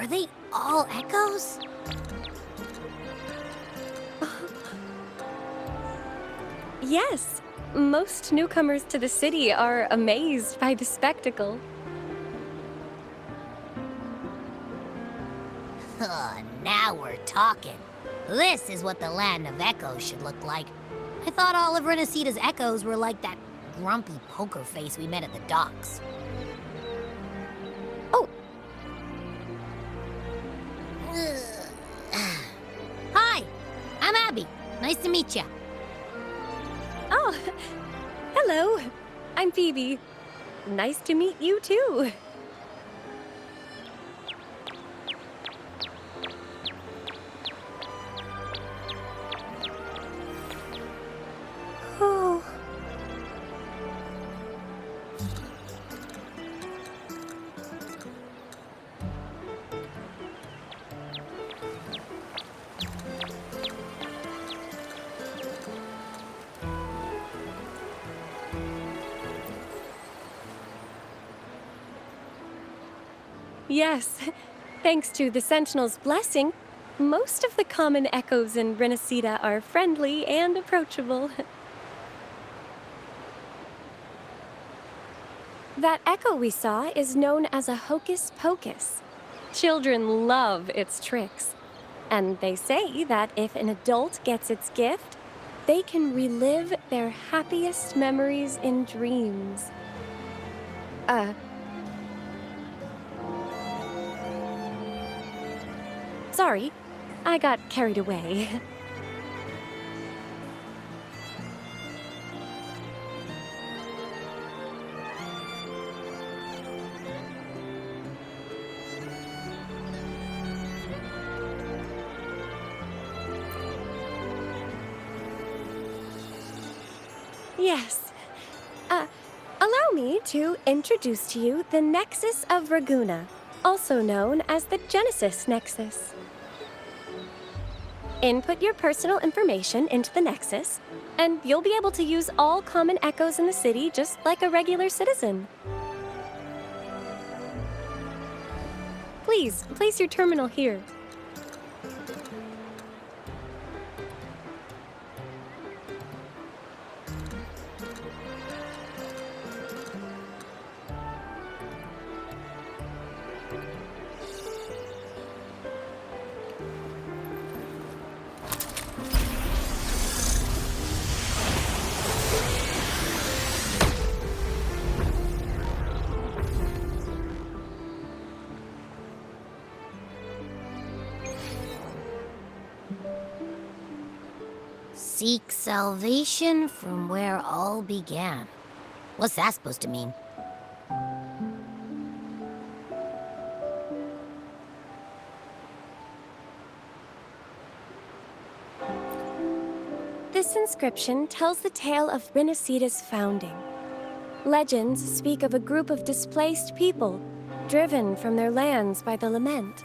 Are they all echoes? Yes, most newcomers to the city are amazed by the spectacle. Now we're talking. This is what the land of echoes should look like. I thought all of Rinascita's echoes were like that grumpy poker face we met at the docks. Oh! Hi, I'm Abby. Nice to meet you. Oh, hello. I'm Phoebe. Nice to meet you too. Oh. Yes, thanks to the Sentinel's blessing, most of the common echoes in Rinascita are friendly and approachable. That echo we saw is known as a hocus pocus. Children love its tricks, and they say that if an adult gets its gift, they can relive their happiest memories in dreams. Sorry, I got carried away. Yes. Allow me to introduce to you the Nexus of Ragunna, also known as the Genesis Nexus. Input your personal information into the Nexus, and you'll be able to use all common echoes in the city just like a regular citizen. Please, place your terminal here. Seek salvation from where all began. What's that supposed to mean? This inscription tells the tale of Rinascita's founding. Legends speak of a group of displaced people, driven from their lands by the lament.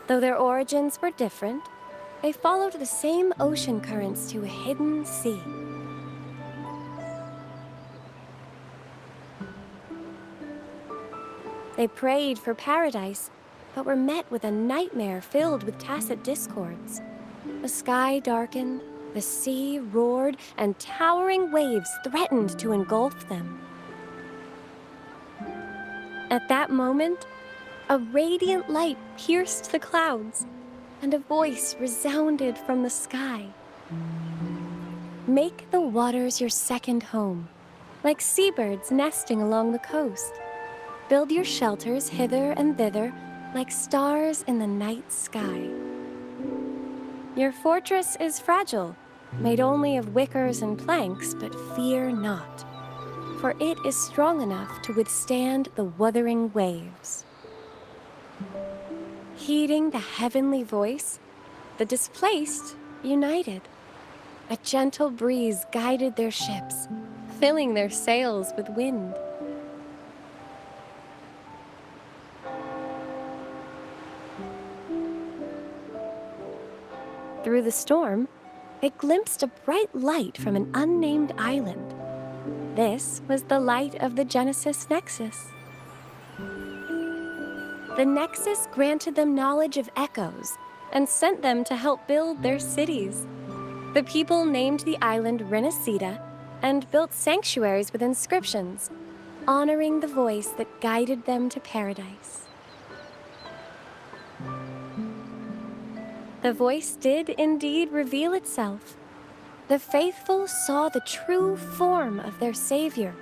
Though their origins were different, they followed the same ocean currents to a hidden sea. They prayed for paradise, but were met with a nightmare filled with tacit discords. The sky darkened, the sea roared, and towering waves threatened to engulf them. At that moment, a radiant light pierced the clouds, and a voice resounded from the sky. Make the waters your second home, like seabirds nesting along the coast. Build your shelters hither and thither, like stars in the night sky. Your fortress is fragile, made only of wickers and planks, but fear not, for it is strong enough to withstand the wuthering waves. Heeding the heavenly voice, the displaced united. A gentle breeze guided their ships, filling their sails with wind. Through the storm, they glimpsed a bright light from an unnamed island. This was the light of the Genesis Nexus. The Nexus granted them knowledge of echoes and sent them to help build their cities. The people named the island Rinascita and built sanctuaries with inscriptions, honoring the voice that guided them to paradise. The voice did indeed reveal itself. The faithful saw the true form of their savior,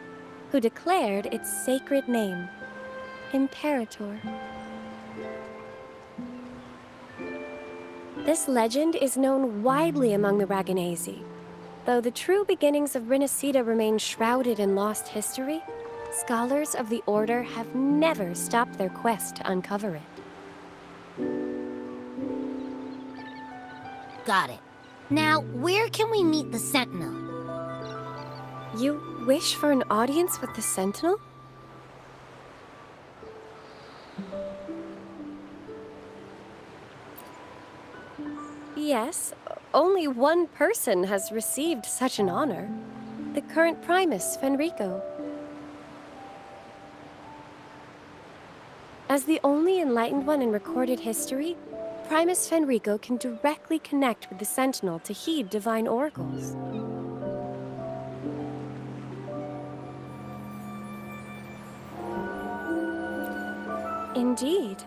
who declared its sacred name, Imperator. This legend is known widely among the Ragunesi. Though the true beginnings of Rinascita remain shrouded in lost history, scholars of the Order have never stopped their quest to uncover it. Got it. Now, where can we meet the Sentinel? You wish for an audience with the Sentinel? Yes, only one person has received such an honor. The current Primus, Fenrico. As the only enlightened one in recorded history, Primus Fenrico can directly connect with the Sentinel to heed divine oracles. Indeed.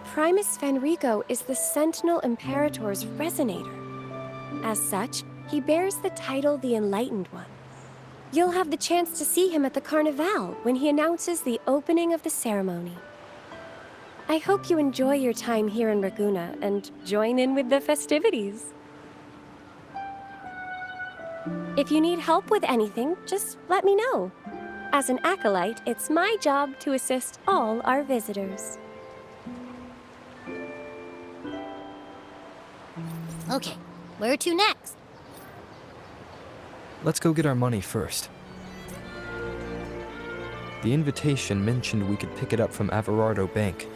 Primus Fenrico is the Sentinel Imperator's resonator. As such, he bears the title the Enlightened One. You'll have the chance to see him at the Carnival when he announces the opening of the ceremony. I hope you enjoy your time here in Ragunna and join in with the festivities. If you need help with anything, just let me know. As an acolyte, it's my job to assist all our visitors. Okay, where to next? Let's go get our money first. The invitation mentioned we could pick it up from Averardo Bank.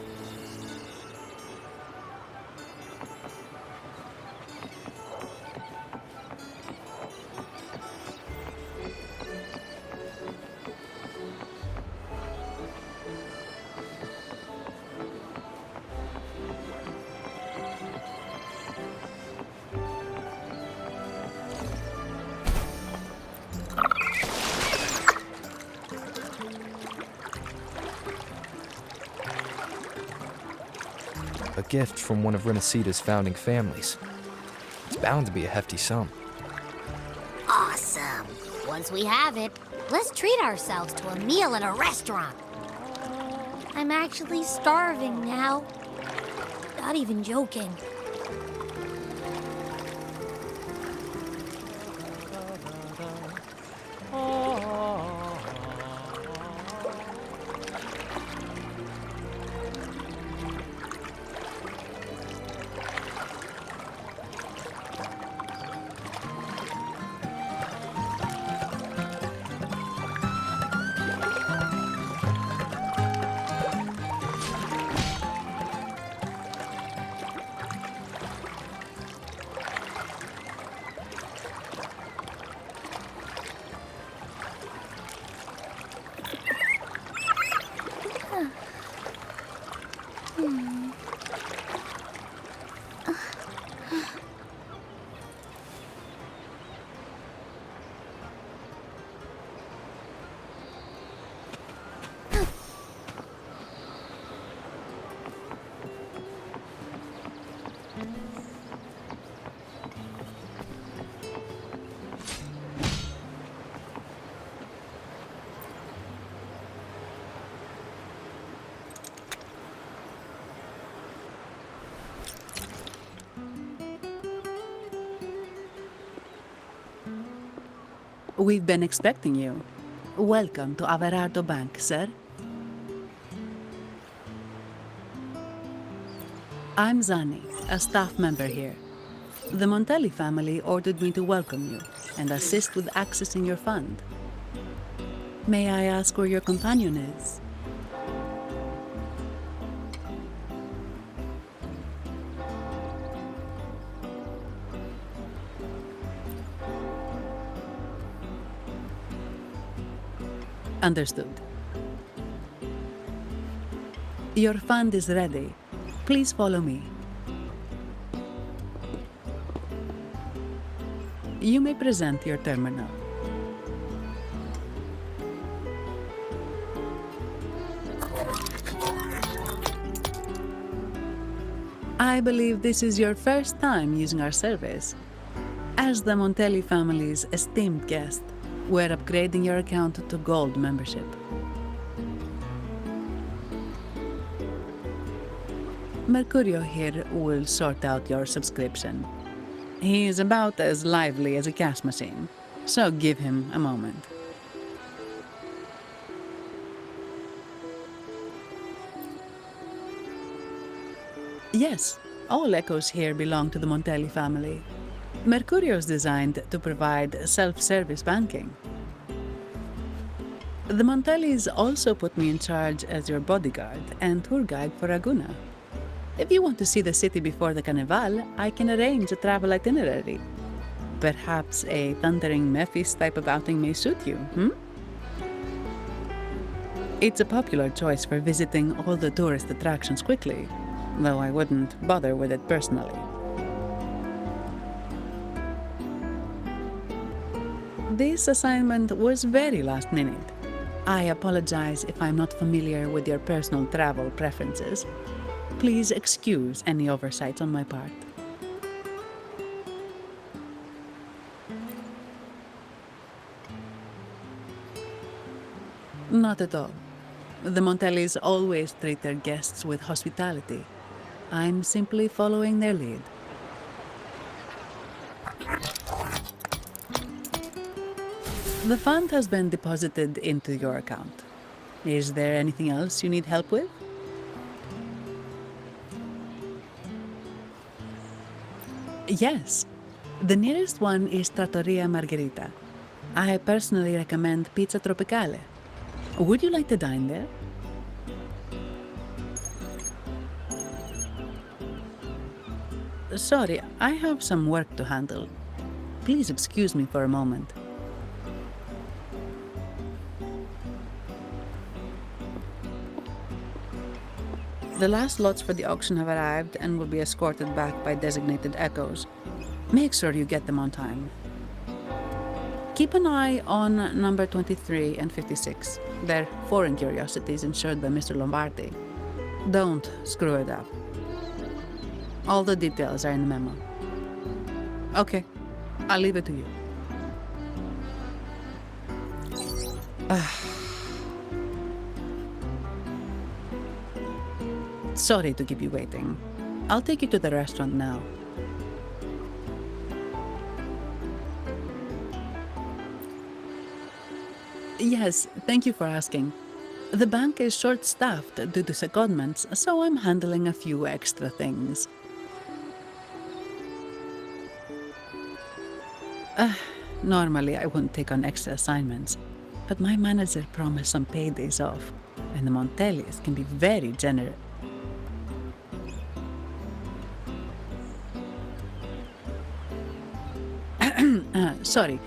A gift from one of Rinascita's founding families. It's bound to be a hefty sum. Awesome. Once we have it, let's treat ourselves to a meal at a restaurant. I'm actually starving now. Not even joking. We've been expecting you. Welcome to Averardo Bank, sir. I'm Zani, a staff member here. The Montelli family ordered me to welcome you and assist with accessing your fund. May I ask where your companion is? Understood. Your fund is ready. Please follow me. You may present your terminal. I believe this is your first time using our service. As the Montelli family's esteemed guest, we're upgrading your account to Gold membership. Mercurio here will sort out your subscription. He is about as lively as a cash machine, so give him a moment. Yes, all echoes here belong to the Montelli family. Mercurio is designed to provide self-service banking. The Montellis also put me in charge as your bodyguard and tour guide for Ragunna. If you want to see the city before the Carnival, I can arrange a travel itinerary. Perhaps a thundering Memphis type of outing may suit you, It's a popular choice for visiting all the tourist attractions quickly, though I wouldn't bother with it personally. This assignment was very last minute. I apologize if I'm not familiar with your personal travel preferences. Please excuse any oversights on my part. Not at all. The Montellis always treat their guests with hospitality. I'm simply following their lead. The fund has been deposited into your account. Is there anything else you need help with? Yes. The nearest one is Trattoria Margherita. I personally recommend pizza tropicale. Would you like to dine there? Sorry, I have some work to handle. Please excuse me for a moment. The last lots for the auction have arrived and will be escorted back by designated echoes. Make sure you get them on time. Keep an eye on number 23 and 56. They're foreign curiosities insured by Mr. Lombardi. Don't screw it up. All the details are in the memo. Okay, I'll leave it to you. Sorry to keep you waiting. I'll take you to the restaurant now. Yes, thank you for asking. The bank is short-staffed due to secondments, so I'm handling a few extra things. Normally I wouldn't take on extra assignments, but my manager promised some paydays off, and the Montellis can be very generous. Sorry,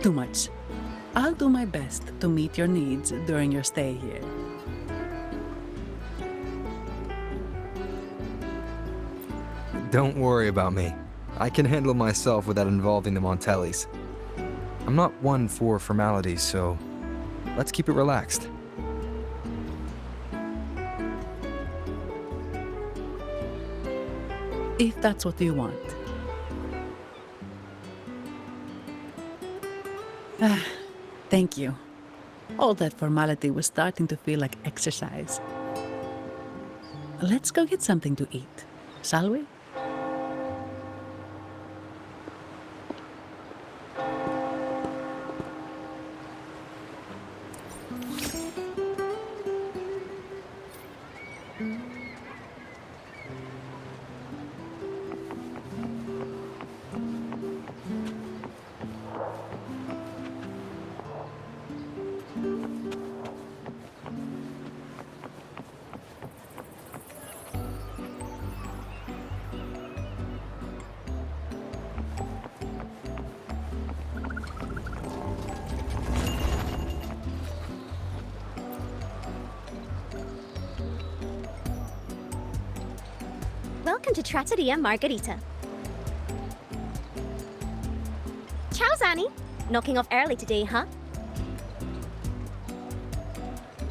too much. I'll do my best to meet your needs during your stay here. Don't worry about me. I can handle myself without involving the Montellis. I'm not one for formalities, so let's keep it relaxed. If that's what you want. Thank you. All that formality was starting to feel like exercise. Let's go get something to eat, shall we? Welcome to Trattoria Margherita. Ciao, Zanni. Knocking off early today, huh?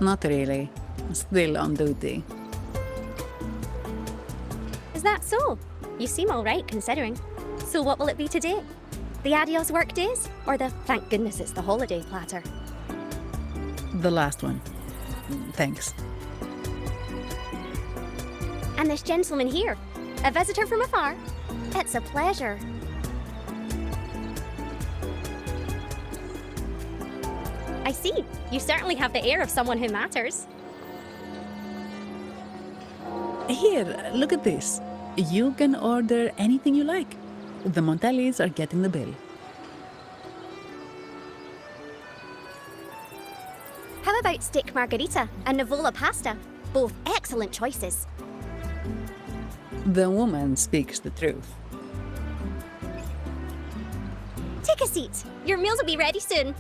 Not really. Still on duty. Is that so? You seem all right, considering. So what will it be today? The adios work days? Or the thank goodness it's the holiday platter? The last one. Thanks. And this gentleman here, a visitor from afar? It's a pleasure. I see. You certainly have the air of someone who matters. Here, look at this. You can order anything you like. The Montellis are getting the bill. How about steak margherita and Nivola pasta? Both excellent choices. The woman speaks the truth. Take a seat. Your meals will be ready soon.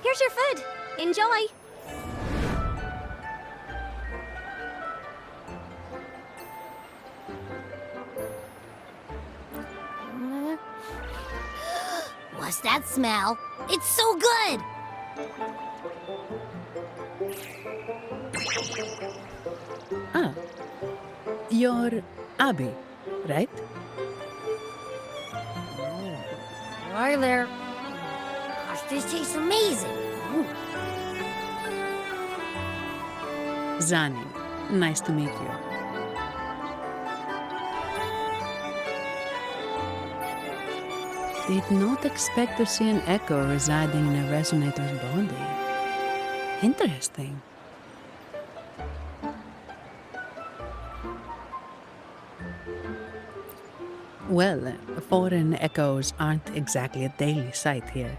Here's your food. Enjoy. What's that smell? It's so good! Ah, you're Abby, right? Hi there. Gosh, this tastes amazing. Zanni, nice to meet you. Did not expect to see an echo residing in a resonator's body. Interesting. Well, foreign echoes aren't exactly a daily sight here.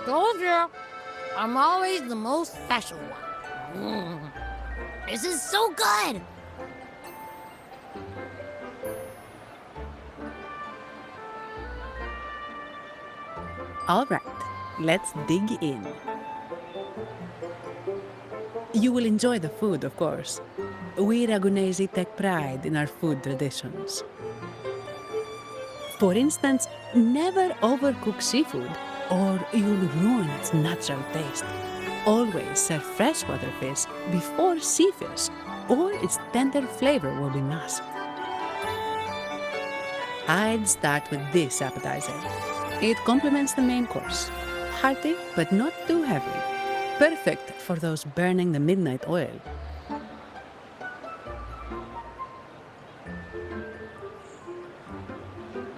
Told you. I'm always the most special one. This is so good! All right, let's dig in. You will enjoy the food, of course. We Ragunesi take pride in our food traditions. For instance, never overcook seafood, or you'll ruin its natural taste. Always serve freshwater fish before sea fish, or its tender flavor will be masked. I'd start with this appetizer. It complements the main course. Hearty, but not too heavy. Perfect for those burning the midnight oil.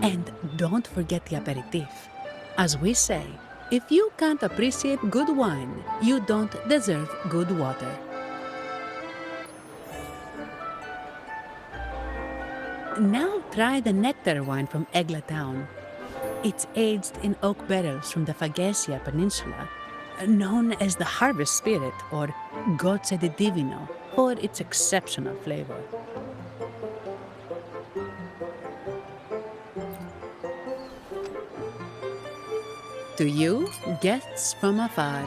And don't forget the aperitif. As we say, if you can't appreciate good wine, you don't deserve good water. Now try the nectar wine from Egla town. It's aged in oak barrels from the Fagesia Peninsula, known as the harvest spirit or Gozze di Divino for its exceptional flavor. To you, guests from afar.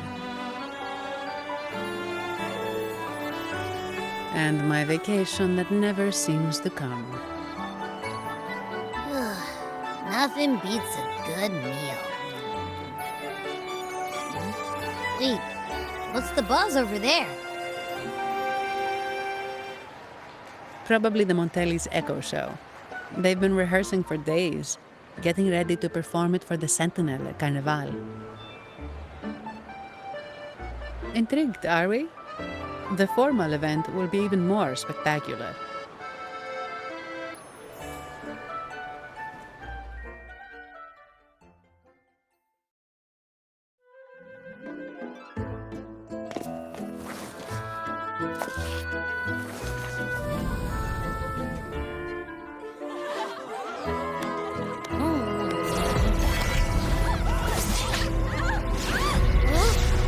And my vacation that never seems to come. Nothing beats a good meal. Wait, what's the buzz over there? Probably the Montelli's Echo Show. They've been rehearsing for days, getting ready to perform it for the Sentinel at Carnival. Intrigued, are we? The formal event will be even more spectacular.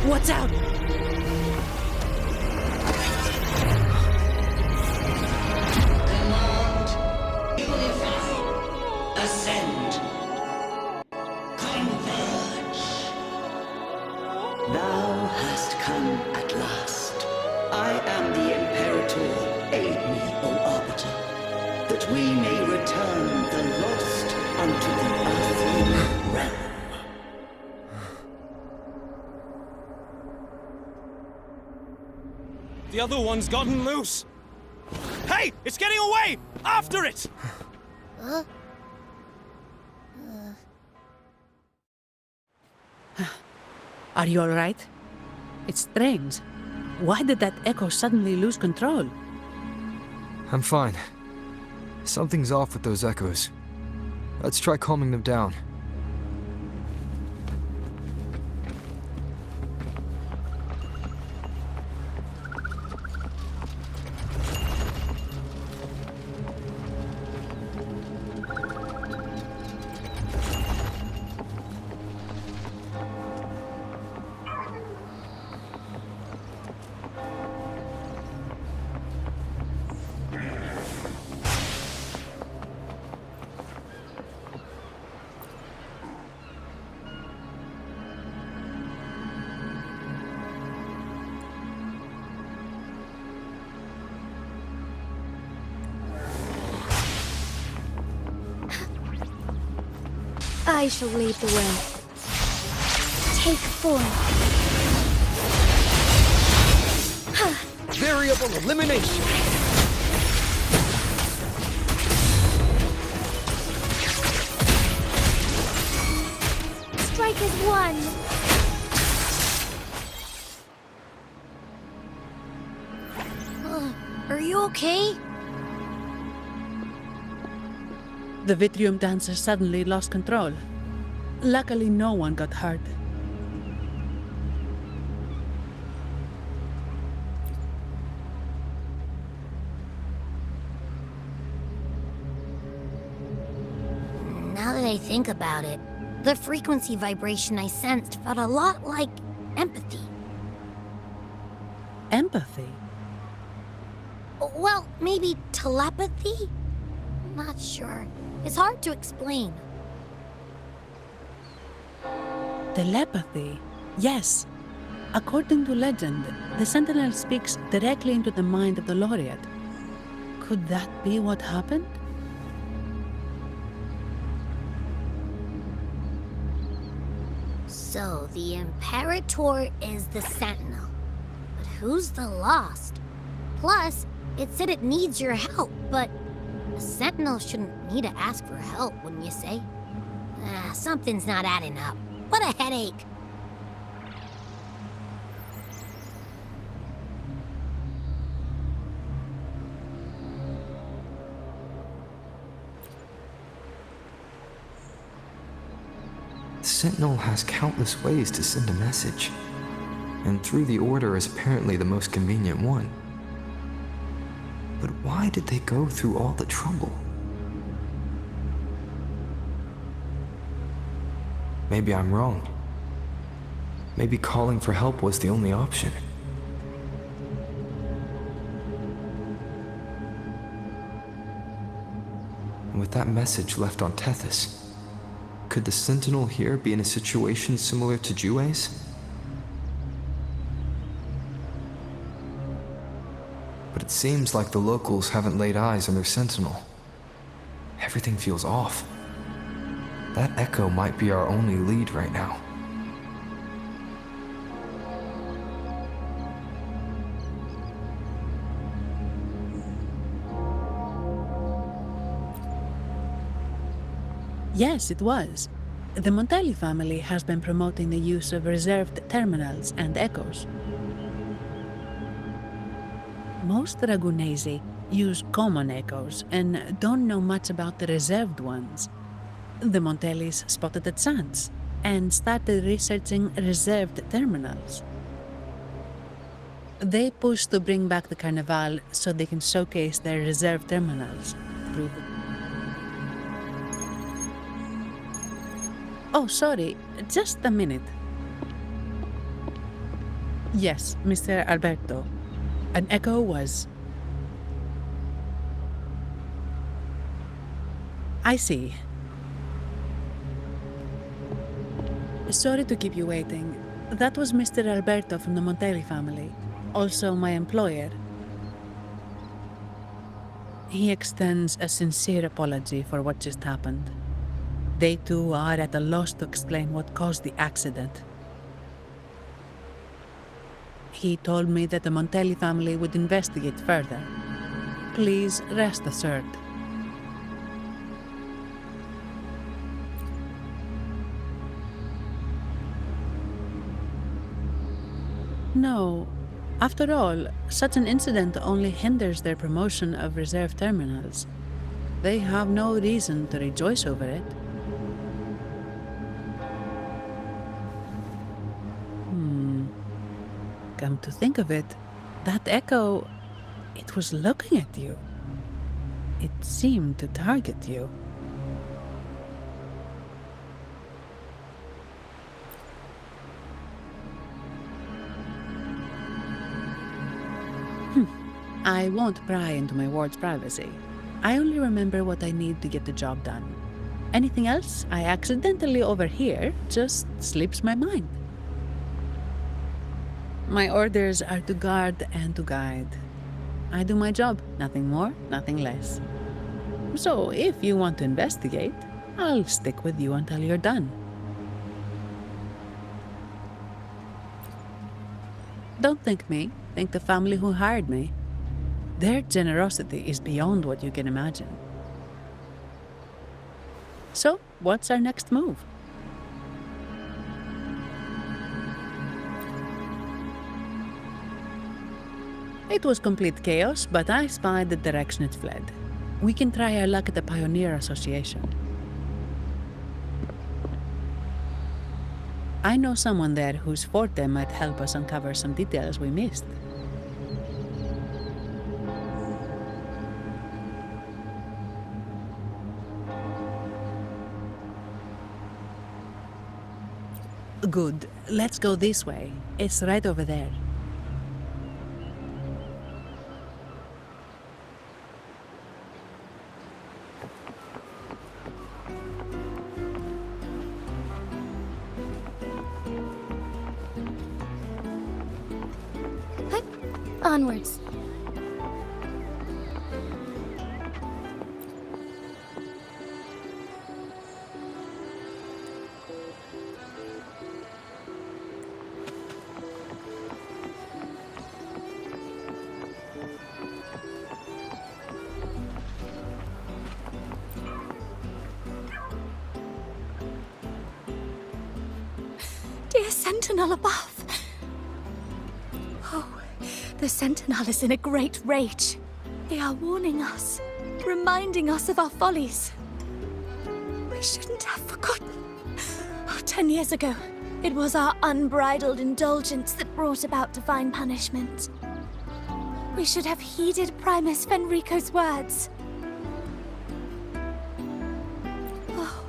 Watch out! Ascend. Converge. Thou hast come at last. I am the Imperator. Aid me, O Arbiter, that we may return the lost unto the earthly realm. The other one's gotten loose. Hey! It's getting away! After it! Are you alright? It's strange. Why did that echo suddenly lose control? I'm fine. Something's off with those echoes. Let's try calming them down. I shall lead the way. Take form. Variable elimination! Strike as one. Are you okay? The Vitrium dancer suddenly lost control. Luckily, no one got hurt. Now that I think about it, the frequency vibration I sensed felt a lot like empathy. Empathy? Well, maybe telepathy? Not sure. It's hard to explain. Telepathy? Yes. According to legend, the Sentinel speaks directly into the mind of the Laureate. Could that be what happened? So, the Imperator is the Sentinel. But who's the Lost? Plus, it said it needs your help, but a Sentinel shouldn't need to ask for help, wouldn't you say? Something's not adding up. What a headache! The Sentinel has countless ways to send a message, and through the Order is apparently the most convenient one. But why did they go through all the trouble? Maybe I'm wrong. Maybe calling for help was the only option. And with that message left on Tethys, could the Sentinel here be in a situation similar to Jue's? But it seems like the locals haven't laid eyes on their Sentinel. Everything feels off. That echo might be our only lead right now. Yes, it was. The Montelli family has been promoting the use of reserved terminals and echoes. Most Ragunnesi use common echoes and don't know much about the reserved ones. The Montellis spotted a chance and started researching reserved terminals. They push to bring back the Carnival so they can showcase their reserve terminals. Oh, sorry, just a minute. Yes, Mr. Alberto. An echo was... I see. Sorry to keep you waiting. That was Mr. Alberto from the Montelli family, also my employer. He extends a sincere apology for what just happened. They too are at a loss to explain what caused the accident. He told me that the Montelli family would investigate further. Please rest assured. No. After all, such an incident only hinders their promotion of reserve terminals. They have no reason to rejoice over it. Come to think of it, that echo, it was looking at you. It seemed to target you. I won't pry into my ward's privacy. I only remember what I need to get the job done. Anything else I accidentally overhear just slips my mind. My orders are to guard and to guide. I do my job, nothing more, nothing less. So if you want to investigate, I'll stick with you until you're done. Don't thank me, thank the family who hired me. Their generosity is beyond what you can imagine. So, what's our next move? It was complete chaos, but I spied the direction it fled. We can try our luck at the Pioneer Association. I know someone there whose forte might help us uncover some details we missed. Good. Let's go this way. It's right over there. Onwards. Dear Sentinel above! The Sentinel is in a great rage. They are warning us, reminding us of our follies. We shouldn't have forgotten. 10 years ago, it was our unbridled indulgence that brought about divine punishment. We should have heeded Primus Fenrico's words. Oh,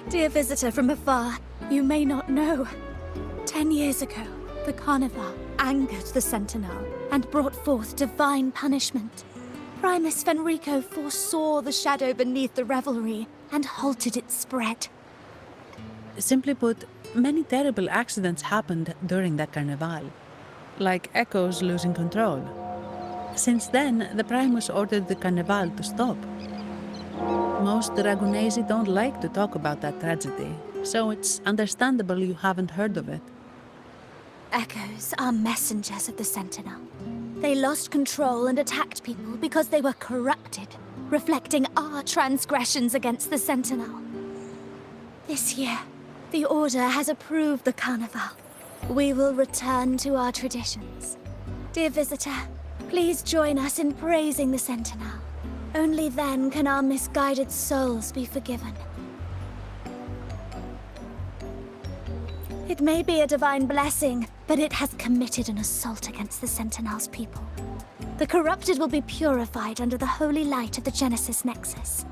dear visitor from afar, you may not know. 10 years ago, the Carnival angered the Sentinel and brought forth divine punishment. Primus Fenrico foresaw the shadow beneath the revelry and halted its spread. Simply put, many terrible accidents happened during that Carnival, like echoes losing control. Since then, the Primus ordered the Carnival to stop. Most Ragunesi don't like to talk about that tragedy, so it's understandable you haven't heard of it. Echoes are messengers of the Sentinel. They lost control and attacked people because they were corrupted, reflecting our transgressions against the Sentinel. This year, the Order has approved the Carnival. We will return to our traditions. Dear visitor, please join us in praising the Sentinel. Only then can our misguided souls be forgiven. It may be a divine blessing, but it has committed an assault against the Sentinel's people. The corrupted will be purified under the holy light of the Genesis Nexus.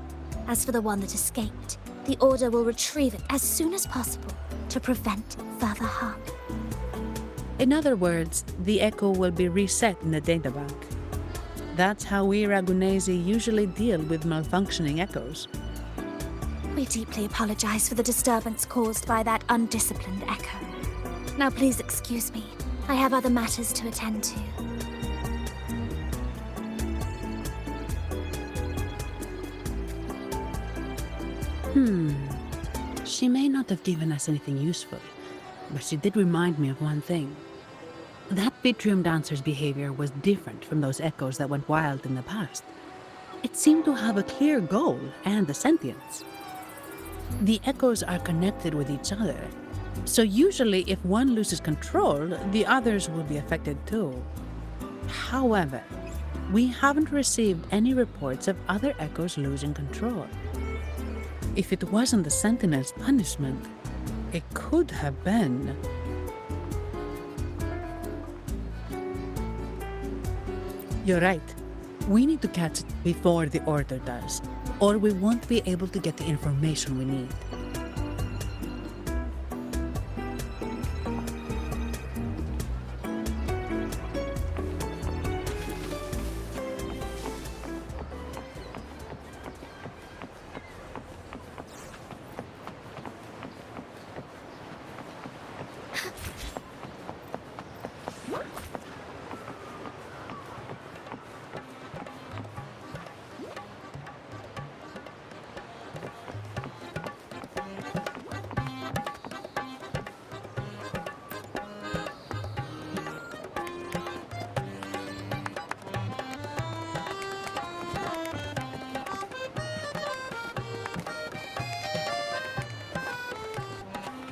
As for the one that escaped, the Order will retrieve it as soon as possible to prevent further harm. In other words, the echo will be reset in the databank. That's how we Ragunesi usually deal with malfunctioning echoes. We deeply apologize for the disturbance caused by that undisciplined echo. Now please excuse me. I have other matters to attend to. She may not have given us anything useful, but she did remind me of one thing. That Vitrium dancer's behavior was different from those echoes that went wild in the past. It seemed to have a clear goal and a sentience. The echoes are connected with each other, so usually if one loses control, the others will be affected too. However, we haven't received any reports of other echoes losing control. If it wasn't the Sentinel's punishment, it could have been... You're right. We need to catch it before the Order does, or we won't be able to get the information we need.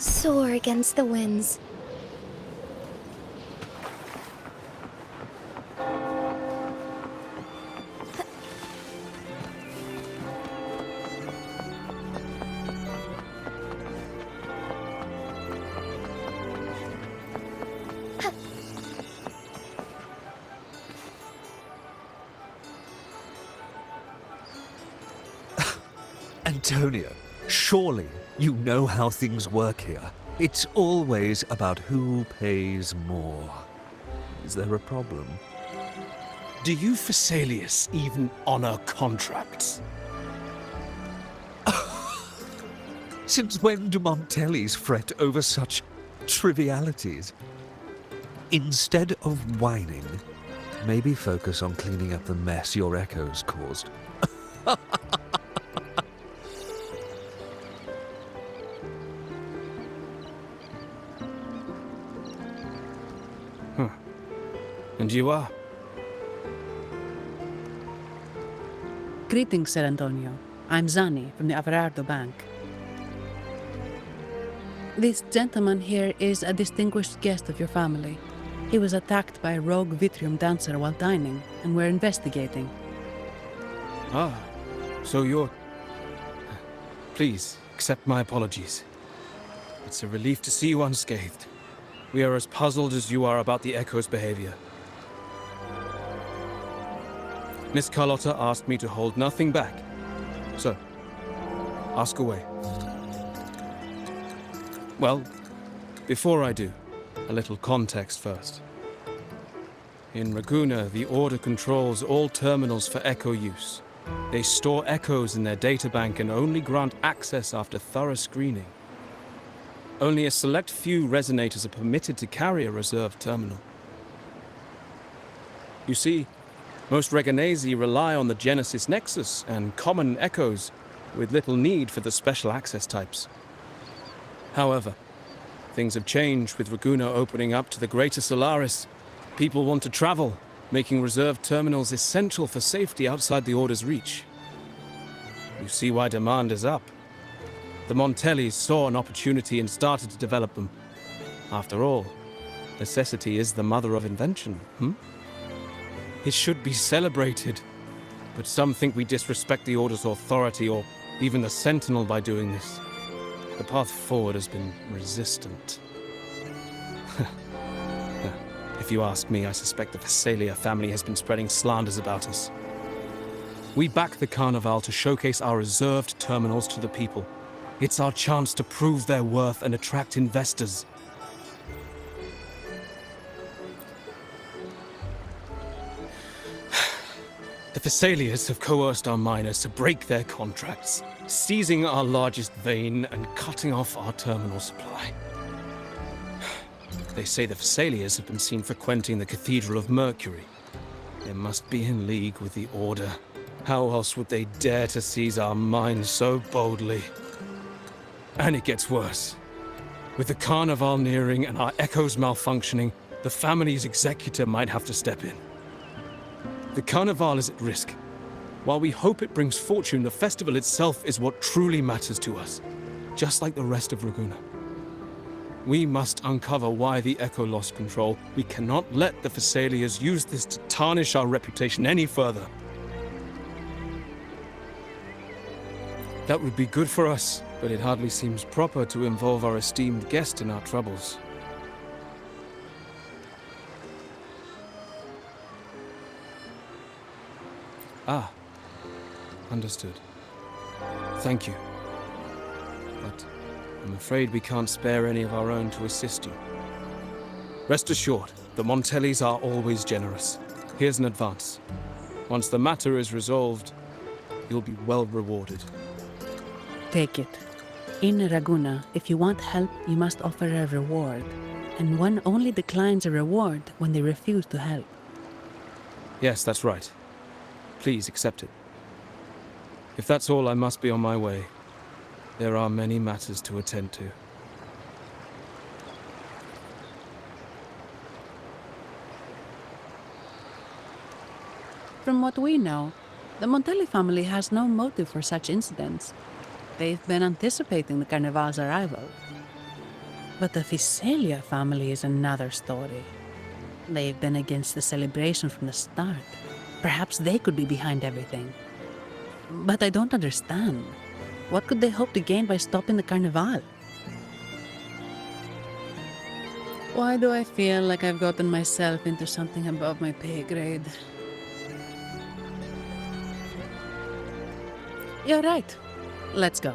Soar against the winds. Antonio, surely you know how things work here. It's always about who pays more. Is there a problem? Do you Phasaelius even honor contracts? Since when do Montellis fret over such trivialities? Instead of whining, maybe focus on cleaning up the mess your echoes caused. And you are? Greetings, Sir Antonio. I'm Zani from the Averardo Bank. This gentleman here is a distinguished guest of your family. He was attacked by a rogue Vitrium dancer while dining, and we're investigating. Ah, so you're... Please, accept my apologies. It's a relief to see you unscathed. We are as puzzled as you are about the Echo's behavior. Miss Carlotta asked me to hold nothing back. So, ask away. Well, before I do, a little context first. In Ragunna, the Order controls all terminals for Echo use. They store echoes in their databank and only grant access after thorough screening. Only a select few resonators are permitted to carry a reserved terminal. You see, most Reganesi rely on the Genesis Nexus and common echoes, with little need for the special access types. However, things have changed with Ragunna opening up to the Greater Solaris. People want to travel, making reserved terminals essential for safety outside the Order's reach. You see why demand is up. The Montellis saw an opportunity and started to develop them. After all, necessity is the mother of invention, It should be celebrated, but some think we disrespect the Order's authority or even the Sentinel by doing this. The path forward has been resistant. If you ask me, I suspect the Phasalia family has been spreading slanders about us. We back the Carnival to showcase our reserved terminals to the people. It's our chance to prove their worth and attract investors. The Phasalias have coerced our miners to break their contracts, seizing our largest vein and cutting off our terminal supply. They say the Phasalias have been seen frequenting the Cathedral of Mercury. They must be in league with the Order. How else would they dare to seize our mines so boldly? And it gets worse. With the Carnival nearing and our echoes malfunctioning, the family's executor might have to step in. The Carnival is at risk. While we hope it brings fortune, the festival itself is what truly matters to us, just like the rest of Ragunna. We must uncover why the Echo lost control. We cannot let the Phasalias use this to tarnish our reputation any further. That would be good for us, but it hardly seems proper to involve our esteemed guest in our troubles. Ah, understood. Thank you. But I'm afraid we can't spare any of our own to assist you. Rest assured, the Montellis are always generous. Here's an advance. Once the matter is resolved, you'll be well rewarded. Take it. In Ragunna, if you want help, you must offer a reward. And one only declines a reward when they refuse to help. Yes, that's right. Please accept it. If that's all, I must be on my way. There are many matters to attend to. From what we know, the Montelli family has no motive for such incidents. They've been anticipating the Carnival's arrival. But the Phasalia family is another story. They've been against the celebration from the start. Perhaps they could be behind everything. But I don't understand. What could they hope to gain by stopping the Carnival? Why do I feel like I've gotten myself into something above my pay grade? You're right. Let's go.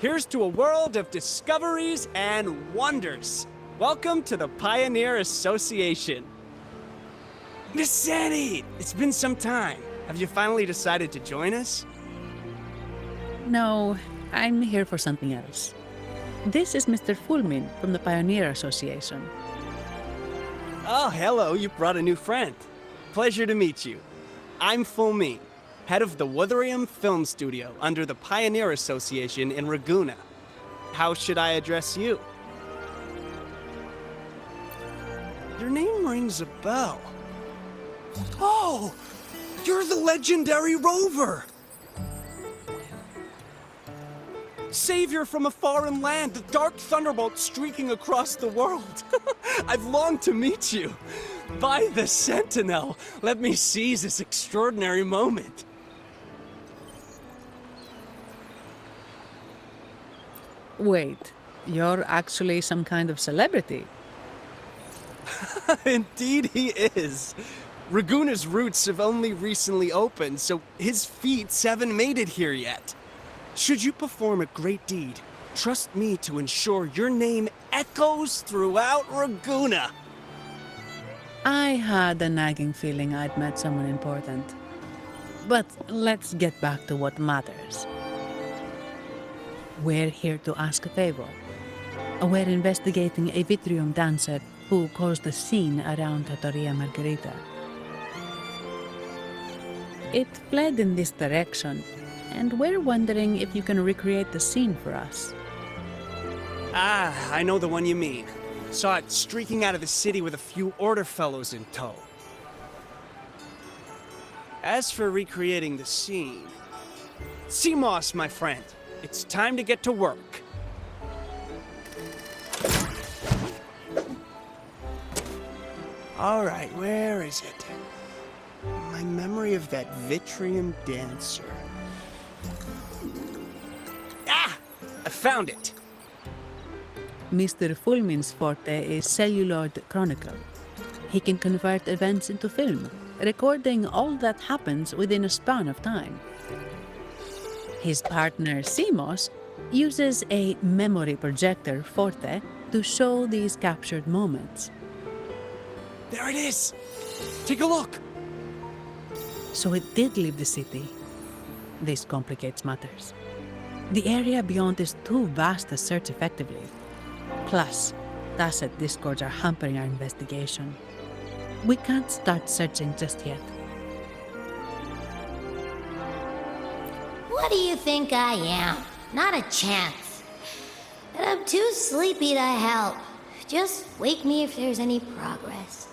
Here's to a world of discoveries and wonders. Welcome to the Pioneer Association. Miss Sandy, it's been some time. Have you finally decided to join us? No, I'm here for something else. This is Mr. Fulmin from the Pioneer Association. Oh, hello, you brought a new friend. Pleasure to meet you. I'm Fulmin, head of the Wuthering Film Studio under the Pioneer Association in Ragunna. How should I address you? Your name rings a bell. Oh, you're the legendary Rover! Savior from a foreign land, the dark thunderbolt streaking across the world. I've longed to meet you. By the Sentinel, let me seize this extraordinary moment. Wait, you're actually some kind of celebrity. Indeed he is. Ragunna's roots have only recently opened, so his feats haven't made it here yet. Should you perform a great deed, trust me to ensure your name echoes throughout Ragunna. I had a nagging feeling I'd met someone important. But let's get back to what matters. We're here to ask a favor. We're investigating a Vitrium dancer who caused a scene around Trattoria Margherita. It fled in this direction, and we're wondering if you can recreate the scene for us. Ah, I know the one you mean. Saw it streaking out of the city with a few order fellows in tow. As for recreating the scene... Seamoss, my friend, it's time to get to work. Alright, where is it? My memory of that Vitrium dancer. Ah! I found it! Mr. Fulmin's forte is celluloid chronicle. He can convert events into film, recording all that happens within a span of time. His partner, Seamoss, uses a memory projector forte to show these captured moments. There it is! Take a look! So it did leave the city. This complicates matters. The area beyond is too vast to search effectively. Plus, tacet discords are hampering our investigation. We can't start searching just yet. What do you think I am? Not a chance. And I'm too sleepy to help. Just wake me if there's any progress.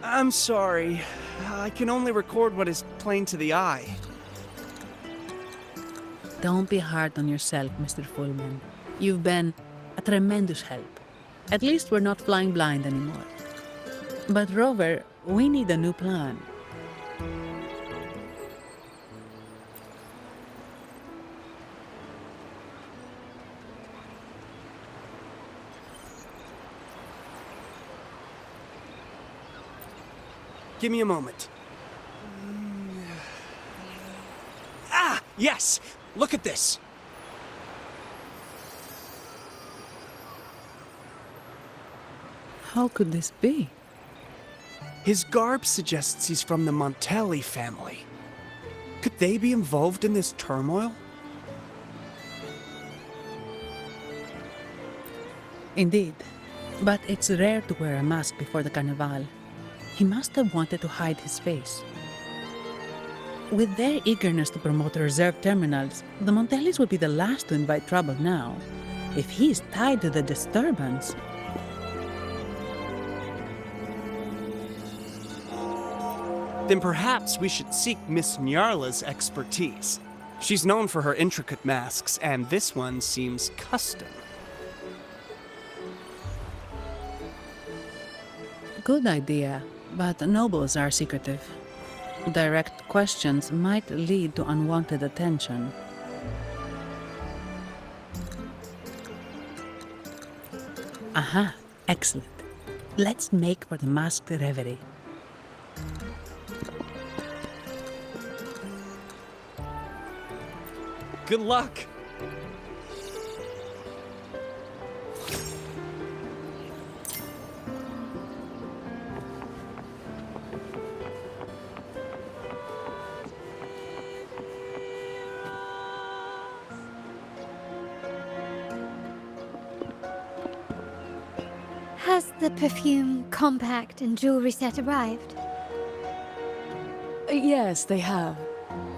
I'm sorry. I can only record what is plain to the eye. Don't be hard on yourself, Mr. Fullman. You've been a tremendous help. At least we're not flying blind anymore. But Rover, we need a new plan. Give me a moment. Ah! Yes! Look at this! How could this be? His garb suggests he's from the Montelli family. Could they be involved in this turmoil? Indeed. But it's rare to wear a mask before the Carnival. He must have wanted to hide his face. With their eagerness to promote reserve terminals, the Montellis would be the last to invite trouble now. If he is tied to the disturbance... Then perhaps we should seek Miss Nyarla's expertise. She's known for her intricate masks, and this one seems custom. Good idea, but nobles are secretive. Direct questions might lead to unwanted attention. Aha, excellent. Let's make for the Masked Reverie. Good luck! Has the perfume, compact, and jewelry set arrived? Yes, they have.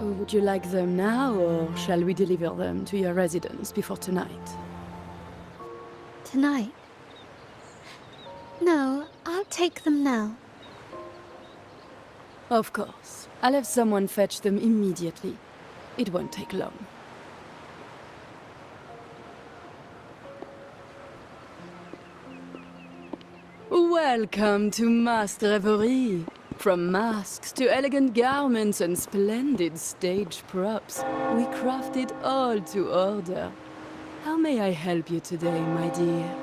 Would you like them now, or shall we deliver them to your residence before tonight? Tonight? No, I'll take them now. Of course. I'll have someone fetch them immediately. It won't take long. Welcome to Masked Reverie. From masks to elegant garments and splendid stage props, we craft it all to order. How may I help you today, my dear?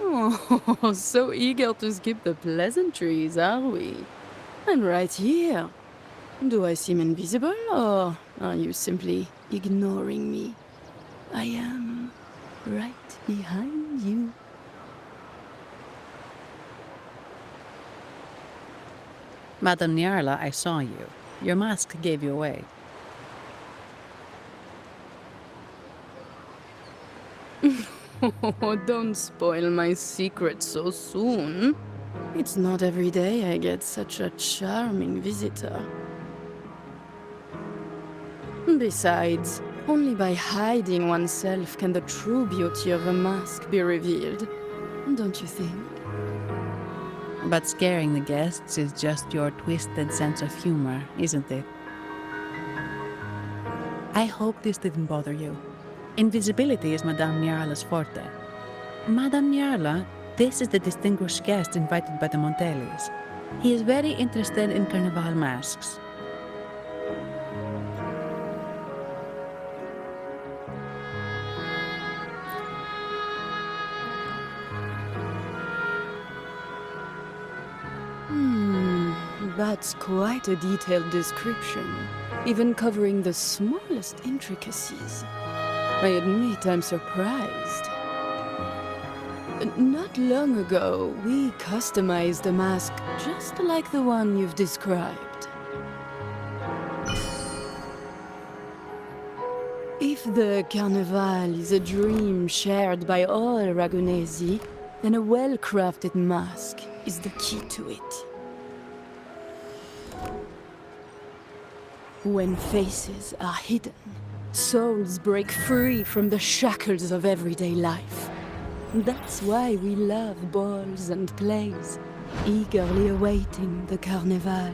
Oh, so eager to skip the pleasantries, are we? I'm right here. Do I seem invisible, or are you simply ignoring me? I am right behind you. Madame Nyarla, I saw you. your mask gave you away. Oh, don't spoil my secret so soon. It's not every day I get such a charming visitor. Besides, only by hiding oneself can the true beauty of a mask be revealed. Don't you think? But scaring the guests is just your twisted sense of humor, isn't it? I hope this didn't bother you. Invisibility is Madame Nyarla's forte. Madame Nyarla, this is the distinguished guest invited by the Montellis. He is very interested in Carnival masks. That's quite a detailed description, even covering the smallest intricacies. I admit I'm surprised. Not long ago, we customized a mask just like the one you've described. If the Carnival is a dream shared by all Ragunesi, then a well-crafted mask is the key to it. When faces are hidden, souls break free from the shackles of everyday life. That's why we love balls and plays, eagerly awaiting the Carnival.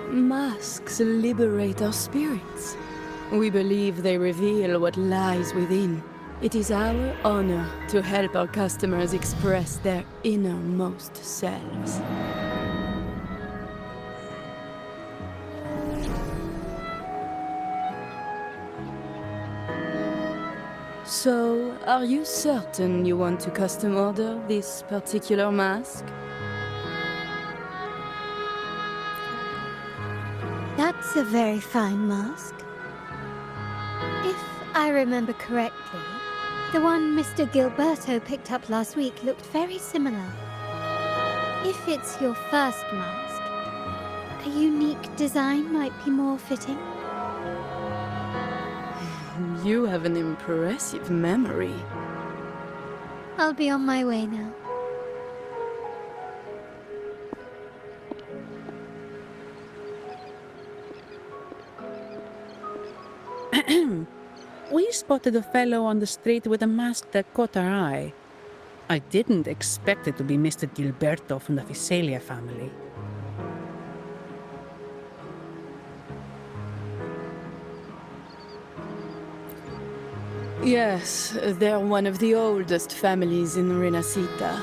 Masks liberate our spirits. We believe they reveal what lies within. It is our honor to help our customers express their innermost selves. So, are you certain you want to custom order this particular mask? That's a very fine mask. If I remember correctly, the one Mr. Gilberto picked up last week looked very similar. If it's your first mask, a unique design might be more fitting. You have an impressive memory. I'll be on my way now. We spotted a fellow on the street with a mask that caught our eye. I didn't expect it to be Mr. Gilberto from the Visalia family. Yes, they're one of the oldest families in Rinascita.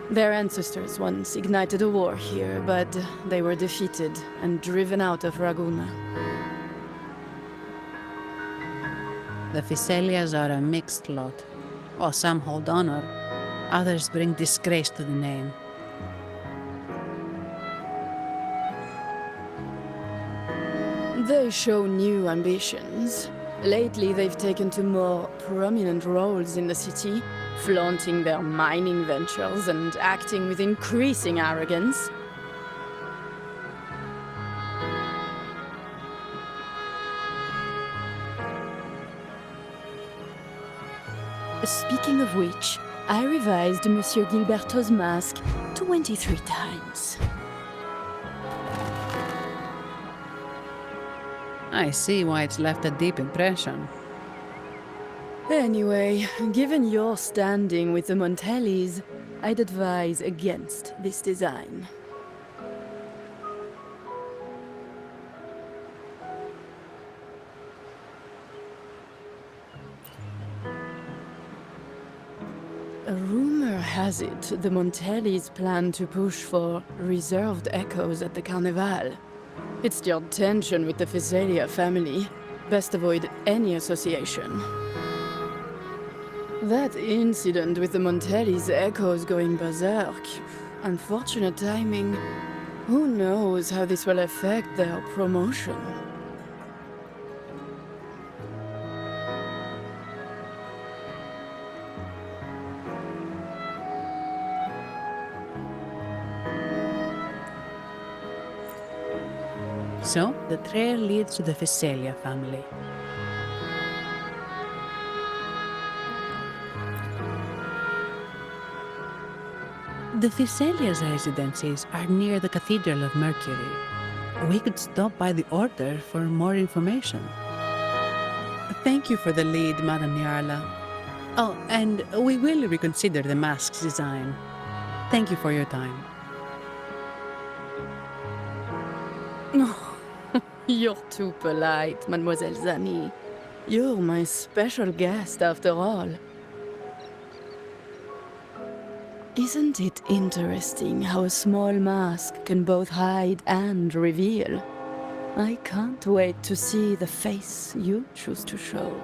Their ancestors once ignited a war here, but they were defeated and driven out of Ragunna. The Visalias are a mixed lot. While some hold honor, others bring disgrace to the name. They show new ambitions. Lately, they've taken to more prominent roles in the city, flaunting their mining ventures and acting with increasing arrogance. Speaking of which, I revised Monsieur Gilberto's mask 23 times. I see why it's left a deep impression. Anyway, given your standing with the Montellis, I'd advise against this design. A rumor has it the Montellis plan to push for reserved echoes at the Carnival. It's stirred tension with the Visalia family. Best avoid any association. That incident with the Montellis' echoes going berserk. Unfortunate timing. Who knows how this will affect their promotion? So, the trail leads to the Physalia family. The Physalia's residences are near the Cathedral of Mercury. We could stop by the Order for more information. Thank you for the lead, Madame Niarla. Oh, and we will reconsider the mask's design. Thank you for your time. Oh, you're too polite, Mademoiselle Zani. You're my special guest, after all. Isn't it interesting how a small mask can both hide and reveal? I can't wait to see the face you choose to show.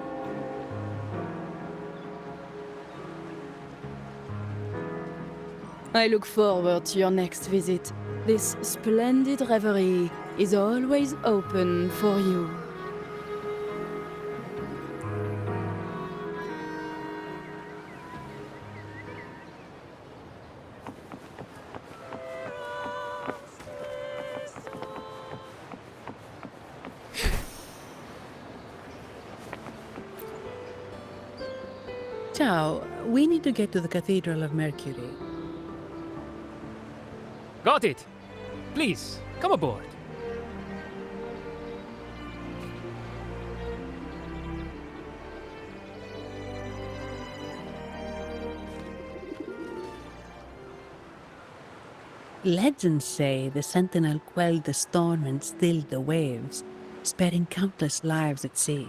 I look forward to your next visit. This splendid reverie is always open for you. Ciao, we need to get to the Cathedral of Mercury. Got it. Please, come aboard. Legends say the Sentinel quelled the storm and stilled the waves, sparing countless lives at sea.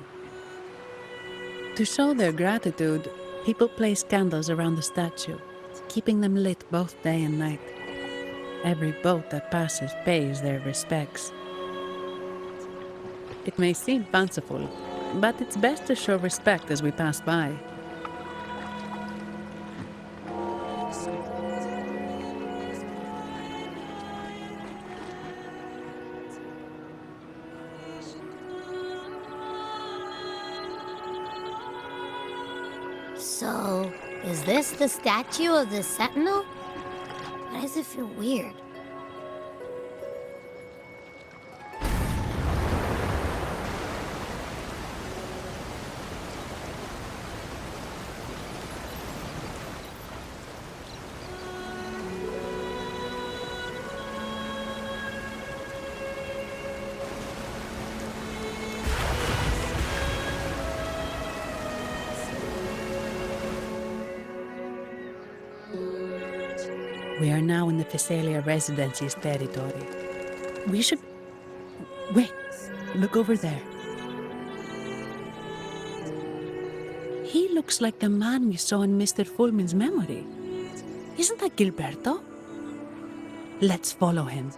To show their gratitude, people place candles around the statue, keeping them lit both day and night. Every boat that passes pays their respects. It may seem fanciful, but it's best to show respect as we pass by. So, is this the statue of the Sentinel? Why does it feel weird? We are now in the Physalia Residency's territory. We should... Wait, look over there. He looks like the man we saw in Mr. Fulmin's memory. Isn't that Gilberto? Let's follow him.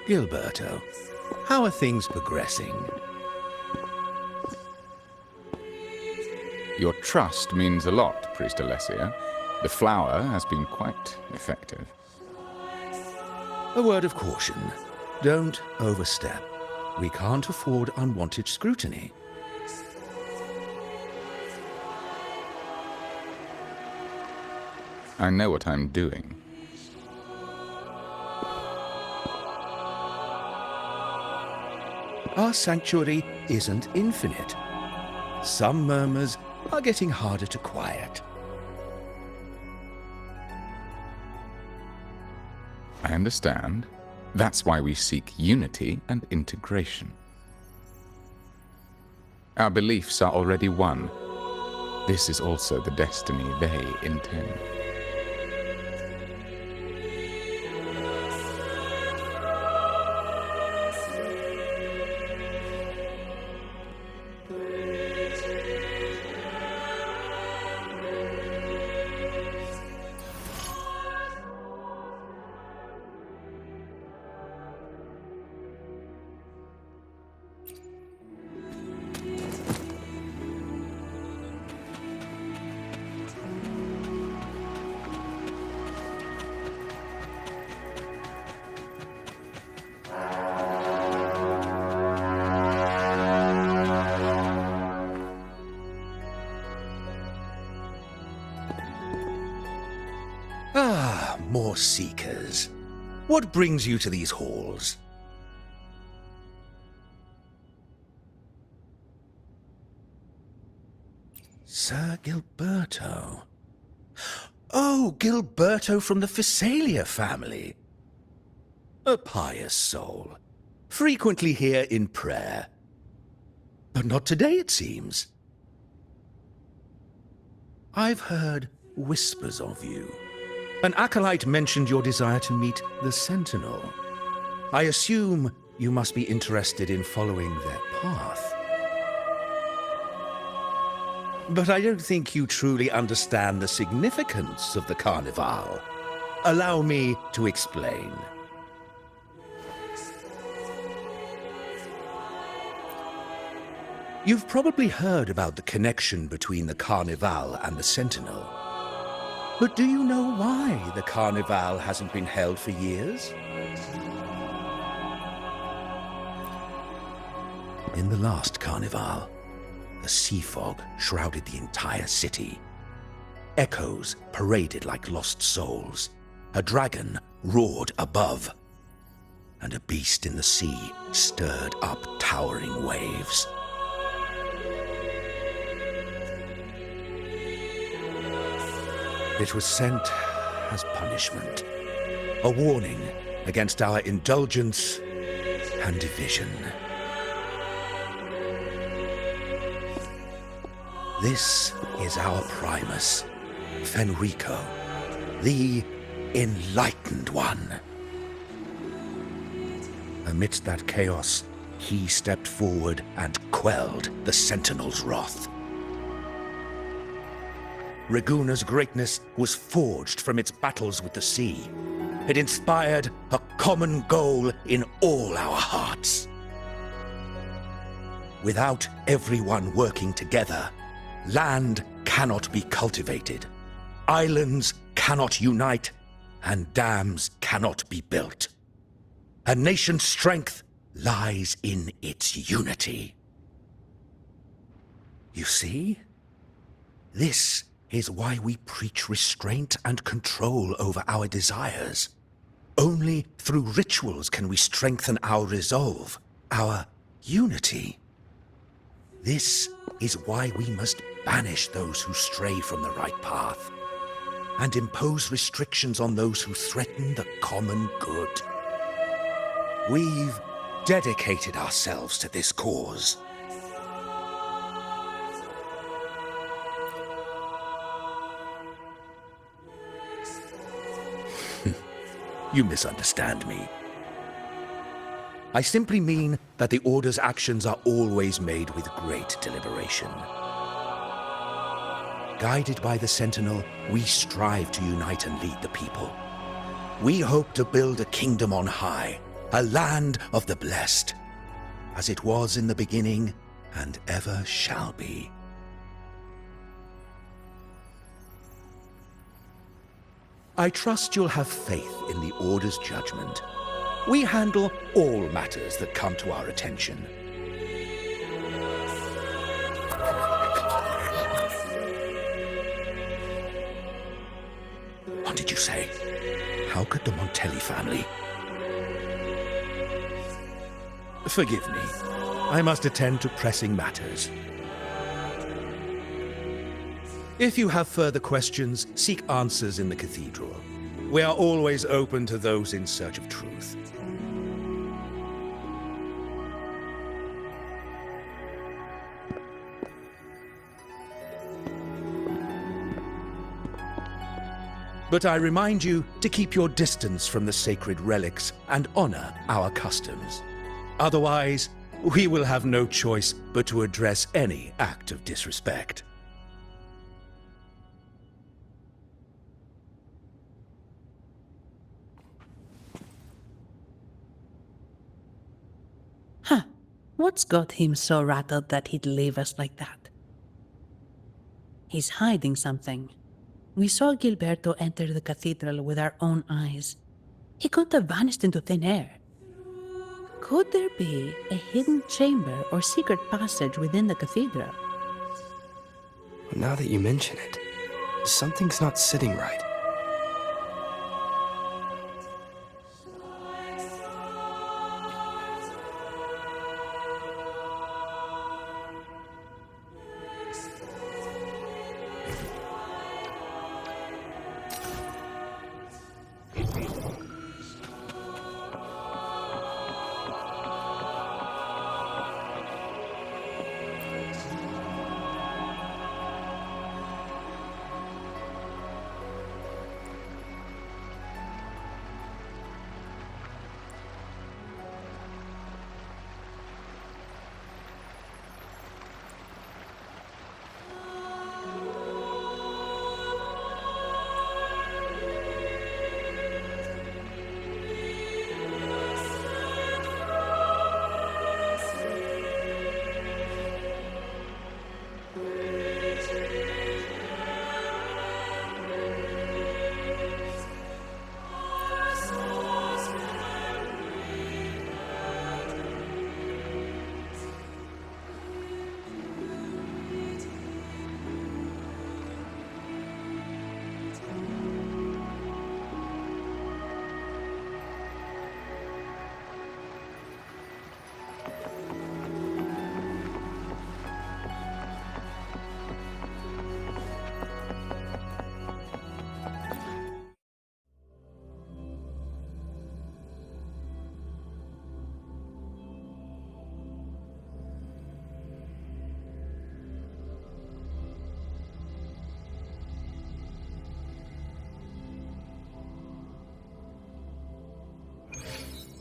Gilberto, how are things progressing? Your trust means a lot, Priest Alessia. The flower has been quite effective. A word of caution. Don't overstep. We can't afford unwanted scrutiny. I know what I'm doing. Our sanctuary isn't infinite. Some murmurs are getting harder to quiet. I understand. That's why we seek unity and integration. Our beliefs are already one. This is also the destiny they intend. More seekers. What brings you to these halls? Sir Gilberto. Oh, Gilberto from the Physalia family. A pious soul. Frequently here in prayer. But not today, it seems. I've heard whispers of you. An acolyte mentioned your desire to meet the Sentinel. I assume you must be interested in following their path. But I don't think you truly understand the significance of the Carnival. Allow me to explain. You've probably heard about the connection between the Carnival and the Sentinel. But do you know why the Carnival hasn't been held for years? In the last Carnival, a sea fog shrouded the entire city. Echoes paraded like lost souls. A dragon roared above. And a beast in the sea stirred up towering waves. It was sent as punishment. A warning against our indulgence and division. This is our Primus, Fenrico, the Enlightened One. Amidst that chaos, he stepped forward and quelled the Sentinel's wrath. Ragunna's greatness was forged from its battles with the sea. It inspired a common goal in all our hearts. Without everyone working together, land cannot be cultivated, islands cannot unite, and dams cannot be built. A nation's strength lies in its unity. You see? This is why we preach restraint and control over our desires. Only through rituals can we strengthen our resolve, our unity. This is why we must banish those who stray from the right path, and impose restrictions on those who threaten the common good. We've dedicated ourselves to this cause. You misunderstand me. I simply mean that the Order's actions are always made with great deliberation. Guided by the Sentinel, we strive to unite and lead the people. We hope to build a kingdom on high, a land of the blessed, as it was in the beginning and ever shall be. I trust you'll have faith in the Order's judgment. We handle all matters that come to our attention. What did you say? How could the Montelli family? Forgive me. I must attend to pressing matters. If you have further questions, seek answers in the Cathedral. We are always open to those in search of truth. But I remind you to keep your distance from the sacred relics and honor our customs. Otherwise, we will have no choice but to address any act of disrespect. Huh. What's got him so rattled that he'd leave us like that? He's hiding something. We saw Gilberto enter the cathedral with our own eyes. He couldn't have vanished into thin air. Could there be a hidden chamber or secret passage within the cathedral? Now that you mention it, something's not sitting right.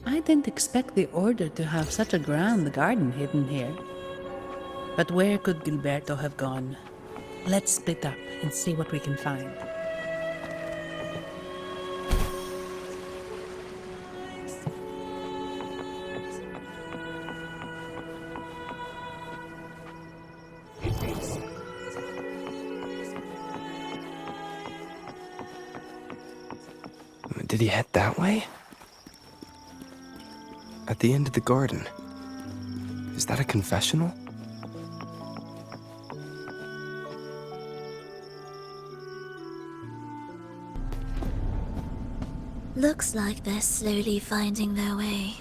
I didn't expect the Order to have such a grand garden hidden here. But where could Gilberto have gone? Let's split up and see what we can find. Did he head that way? At the end of the garden. Is that a confessional? Looks like they're slowly finding their way.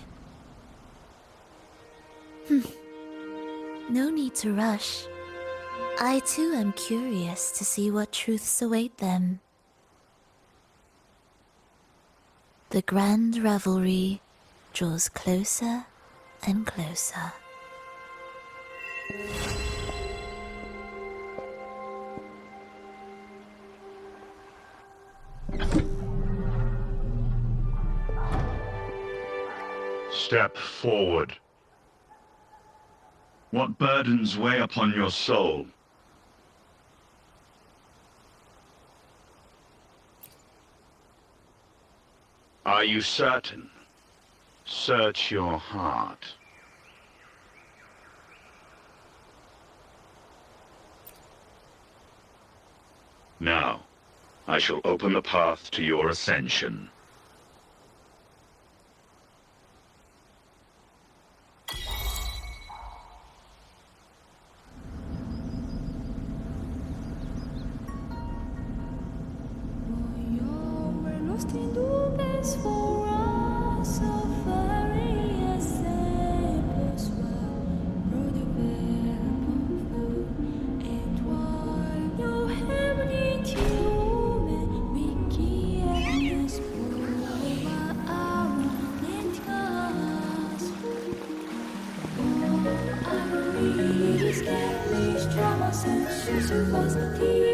No need to rush. I too am curious to see what truths await them. The grand revelry draws closer and closer. Step forward. What burdens weigh upon your soul? Are you certain? Search your heart. Now, I shall open the path to your ascension. Troubles and